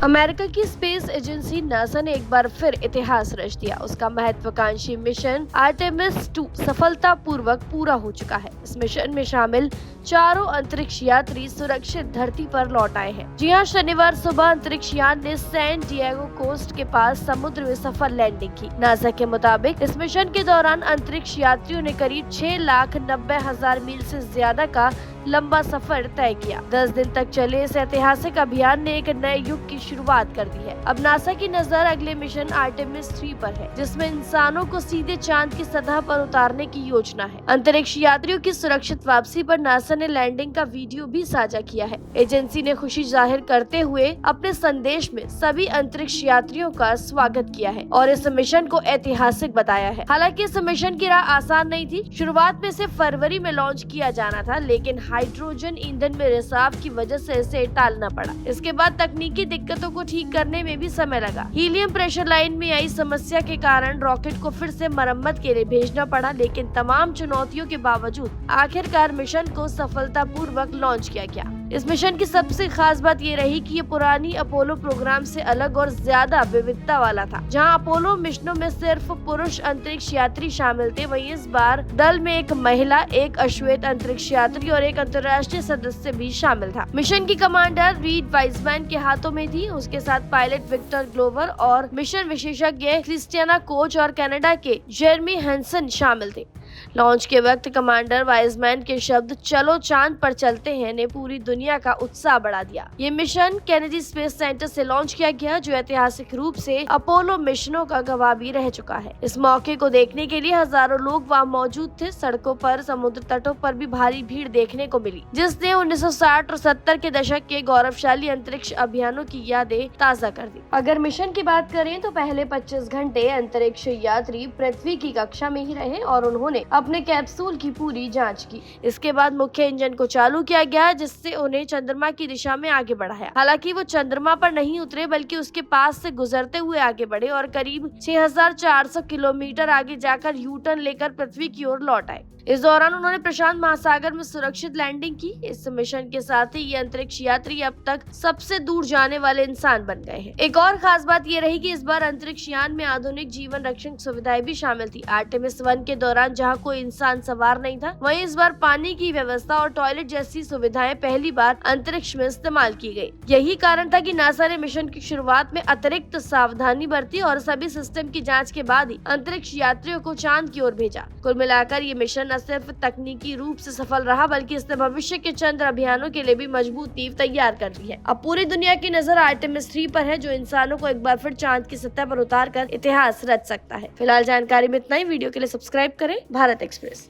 America की space agency NASA ने एक बार फिर इतिहास रच दिया। उसका महत्वाकांक्षी मिशन आर्टेमिस 2 सफलतापूर्वक पूरा हो चुका है। इस मिशन में शामिल चारों अंतरिक्ष यात्री सुरक्षित धरती पर लौट आए हैं। जी हां, शनिवार सुबह अंतरिक्ष यान ने सैन डिएगो कोस्ट के पास समुद्र में सफल लैंडिंग की। नासा के मुताबिक इस मिशन के दौरान अंतरिक्ष यात्रियों ने करीब 6,90,000 मील से ज्यादा का लंबा सफर तय किया। 10 दिन तक चले इस ऐतिहासिक अभियान ने एक नए युग की शुरुआत कर दी है। अब नासा की नजर अगले मिशन आर्टेमिस 3 पर है, जिसमें इंसानों को सीधे चांद की सतह पर उतारने की योजना है। अंतरिक्ष यात्रियों की सुरक्षित वापसी पर नासा ने लैंडिंग का वीडियो भी साझा किया है। एजेंसी ने खुशी जाहिर करते हुए अपने संदेश में सभी अंतरिक्ष यात्रियों का स्वागत किया है और इस मिशन को ऐतिहासिक बताया है। हालांकि इस मिशन की राह आसान नहीं थी। शुरुआत में इसे फरवरी में लॉन्च किया जाना था, लेकिन हाइड्रोजन ईंधन में रिसाव की वजह से इसे टालना पड़ा। इसके बाद तकनीकी दिक्कतों को ठीक करने में भी समय लगा। हीलियम प्रेशर लाइन में आई समस्या के कारण रॉकेट को फिर से मरम्मत के लिए भेजना पड़ा, लेकिन तमाम चुनौतियों के बावजूद आखिरकार मिशन को सफलतापूर्वक लॉन्च किया गया। इस मिशन की सबसे खास बात ये रही कि ये पुरानी अपोलो प्रोग्राम से अलग और ज्यादा विविधता वाला था। जहां अपोलो मिशनों में सिर्फ पुरुष अंतरिक्ष यात्री शामिल थे, वहीं इस बार दल में एक महिला, एक अश्वेत अंतरिक्ष यात्री और एक अंतर्राष्ट्रीय सदस्य भी शामिल था। मिशन की कमांडर रीड वाइजमैन के हाथों में थी। उसके साथ पायलट विक्टर ग्लोवर और मिशन विशेषज्ञ क्रिस्टियाना कोच और कनाडा के जेरमी हंसन शामिल थे। लॉन्च के वक्त कमांडर वाइजमैन के शब्द "चलो चांद पर चलते हैं" ने पूरी दुनिया का उत्साह बढ़ा दिया। ये मिशन केनेडी स्पेस सेंटर से लॉन्च किया गया, जो ऐतिहासिक रूप से अपोलो मिशनों का गवाह भी रह चुका है। इस मौके को देखने के लिए हजारों लोग वहां मौजूद थे। सड़कों पर, समुद्र तटों पर भी भारी भीड़ देखने को मिली, जिसने 1960 और 70 के दशक के गौरवशाली अंतरिक्ष अभियानों की यादें ताजा कर दी। अगर मिशन की बात करें तो पहले 25 घंटे अंतरिक्ष यात्री पृथ्वी की कक्षा में ही रहे और उन्होंने अपने कैप्सूल की पूरी जांच की। इसके बाद मुख्य इंजन को चालू किया गया, जिससे उन्हें चंद्रमा की दिशा में आगे बढ़ाया। हालांकि वो चंद्रमा पर नहीं उतरे, बल्कि उसके पास से गुजरते हुए आगे बढ़े और करीब 6,400 किलोमीटर आगे जाकर यू टर्न लेकर पृथ्वी की ओर लौट आए। इस दौरान उन्होंने प्रशांत महासागर में सुरक्षित लैंडिंग की। इस मिशन के साथ ही ये अंतरिक्ष यात्री अब तक सबसे दूर जाने वाले इंसान बन गए हैं। एक और खास बात ये रही कि इस बार अंतरिक्ष यान में आधुनिक जीवन रक्षक सुविधाएं भी शामिल थी। आर्टेमिस 1 के दौरान जहां कोई इंसान सवार नहीं था, वहीं इस बार पानी की व्यवस्था और टॉयलेट जैसी सुविधाएं पहली बार अंतरिक्ष में इस्तेमाल की गई। यही कारण था कि नासा ने मिशन की शुरुआत में अतिरिक्त सावधानी बरती और सभी सिस्टम की जाँच के बाद ही अंतरिक्ष यात्रियों को चांद की ओर भेजा। कुल मिलाकर ये मिशन न सिर्फ तकनीकी रूप से सफल रहा, बल्कि इसने भविष्य के चंद्र अभियानों के लिए भी मजबूत नींव तैयार कर दी है। अब पूरी दुनिया की नजर आर्टेमिस 3 पर है, जो इंसानों को एक बार फिर चांद की सतह पर उतार कर इतिहास रच सकता है। फिलहाल जानकारी में इतना ही। वीडियो के लिए सब्सक्राइब करें भारत एक्सप्रेस।